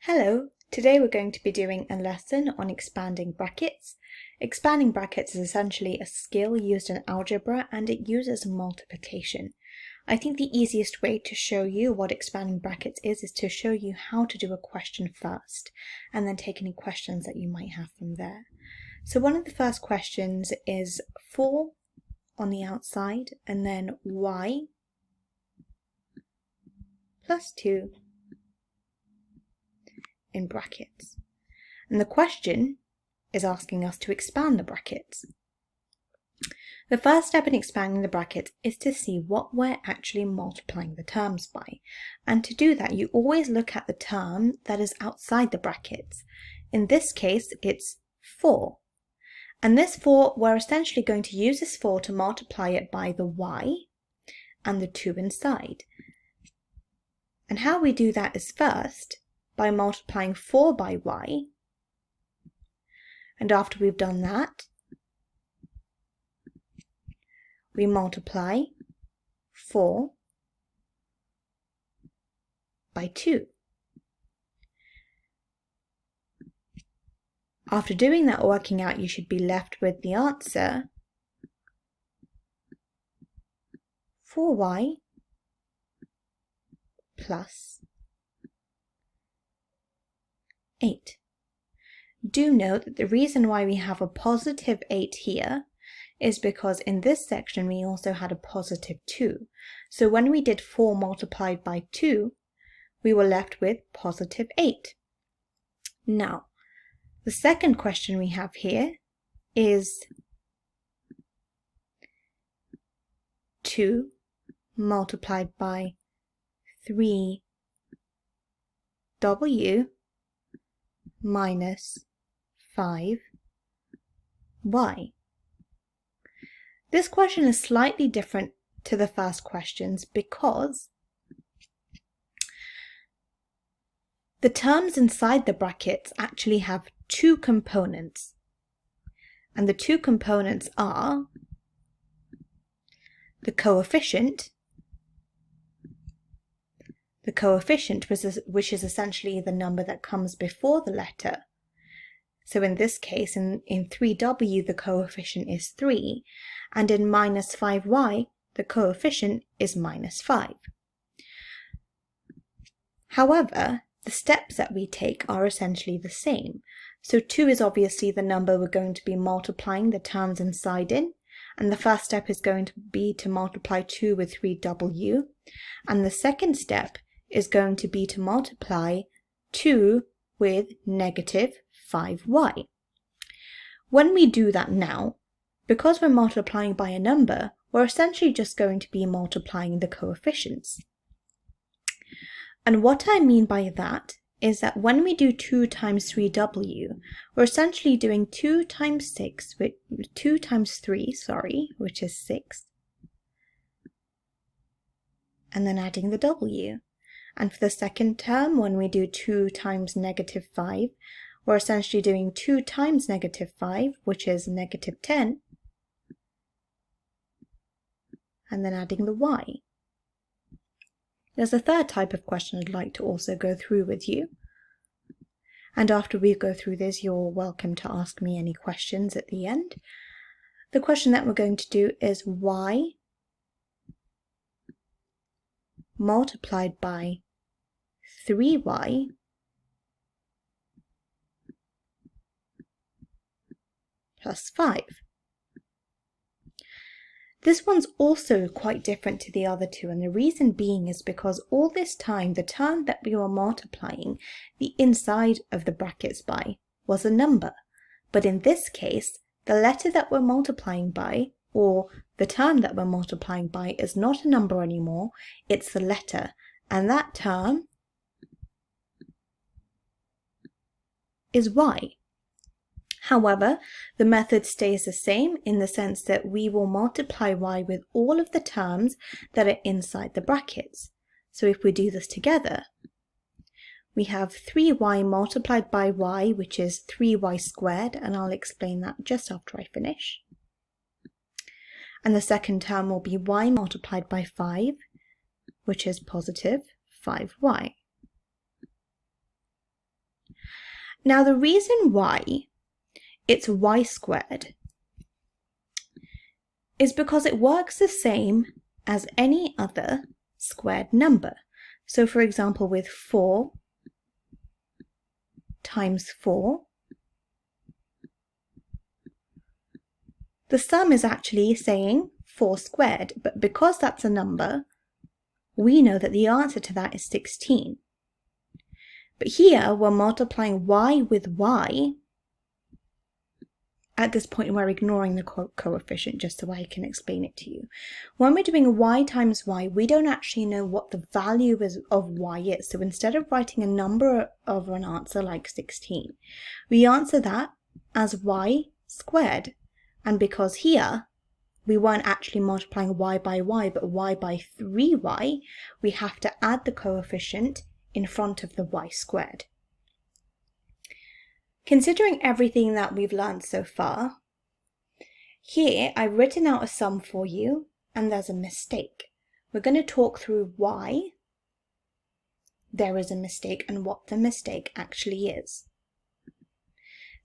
Hello, today we're going to be doing a lesson on expanding brackets. Expanding brackets is essentially a skill used in algebra and it uses multiplication. I think the easiest way to show you what expanding brackets is to show you how to do a question first and then take any questions that you might have from there. So one of the first questions is 4 on the outside and then y plus 2 in brackets. And the question is asking us to expand the brackets. The first step in expanding the brackets is to see what we're actually multiplying the terms by. And to do that, you always look at the term that is outside the brackets. In this case, it's 4. And this 4, we're essentially going to use this 4 to multiply it by the y and the 2 inside. And how we do that is first, by multiplying 4 by y, and after we've done that, we multiply 4 by 2. After doing that working out, you should be left with the answer 4y plus 8. Do note that the reason why we have a positive 8 here is because in this section we also had a positive 2. So when we did 4 multiplied by 2, we were left with positive 8. Now, the second question we have here is 2 multiplied by 3w minus 5y. This question is slightly different to the first questions because the terms inside the brackets actually have 2 components. And the 2 components are the coefficient, which is essentially the number that comes before the letter. So in this case, in 3w, the coefficient is 3, and in minus 5y, the coefficient is minus 5. However, the steps that we take are essentially the same. So 2 is obviously the number we're going to be multiplying the terms inside in, and the first step is going to be to multiply 2 with 3w, and the second step is going to be to multiply 2 with negative 5y. When we do that now, because we're multiplying by a number, we're essentially just going to be multiplying the coefficients. And what I mean by that is that when we do 2 times 3w, we're essentially doing 2 times 3, which is 6, and then adding the w. And for the second term, when we do 2 times negative 5, we're essentially doing 2 times negative 5, which is negative 10, and then adding the y. There's a third type of question I'd like to also go through with you. And after we go through this, you're welcome to ask me any questions at the end. The question that we're going to do is y multiplied by 3y plus 5. This one's also quite different to the other two, and the reason being is because all this time the term that we were multiplying the inside of the brackets by was a number. But in this case, the letter that we're multiplying by, or the term that we're multiplying by, is not a number anymore, it's the letter. And that term is y. However, the method stays the same in the sense that we will multiply y with all of the terms that are inside the brackets. So if we do this together, we have 3y multiplied by y, which is 3y squared, and I'll explain that just after I finish. And the second term will be y multiplied by 5, which is positive 5y. Now the reason why it's y squared is because it works the same as any other squared number. So for example, with 4 times 4, the sum is actually saying 4 squared, but because that's a number, we know that the answer to that is 16. But here we're multiplying y with y. At this point we're ignoring the coefficient just so I can explain it to you. When we're doing y times y, we don't actually know what the value of y is. So instead of writing a number of an answer like 16, we answer that as y squared. And because here we weren't actually multiplying y by y, but y by 3y, we have to add the coefficient in front of the y squared. Considering everything that we've learned so far, here I've written out a sum for you and there's a mistake. We're going to talk through why there is a mistake and what the mistake actually is.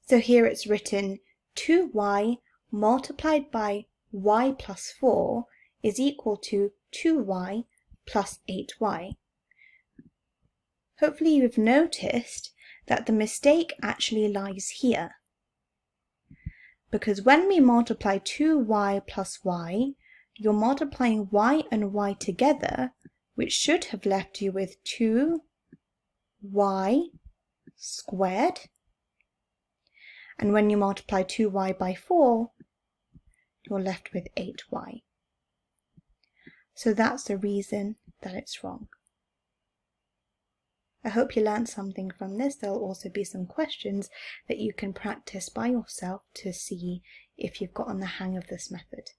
So here it's written 2y multiplied by y plus 4 is equal to 2y plus 8y. Hopefully you've noticed that the mistake actually lies here. Because when we multiply 2y plus y, you're multiplying y and y together, which should have left you with 2y squared. And when you multiply 2y by 4, you're left with 8y. So that's the reason that it's wrong. I hope you learned something from this. There'll also be some questions that you can practice by yourself to see if you've gotten the hang of this method.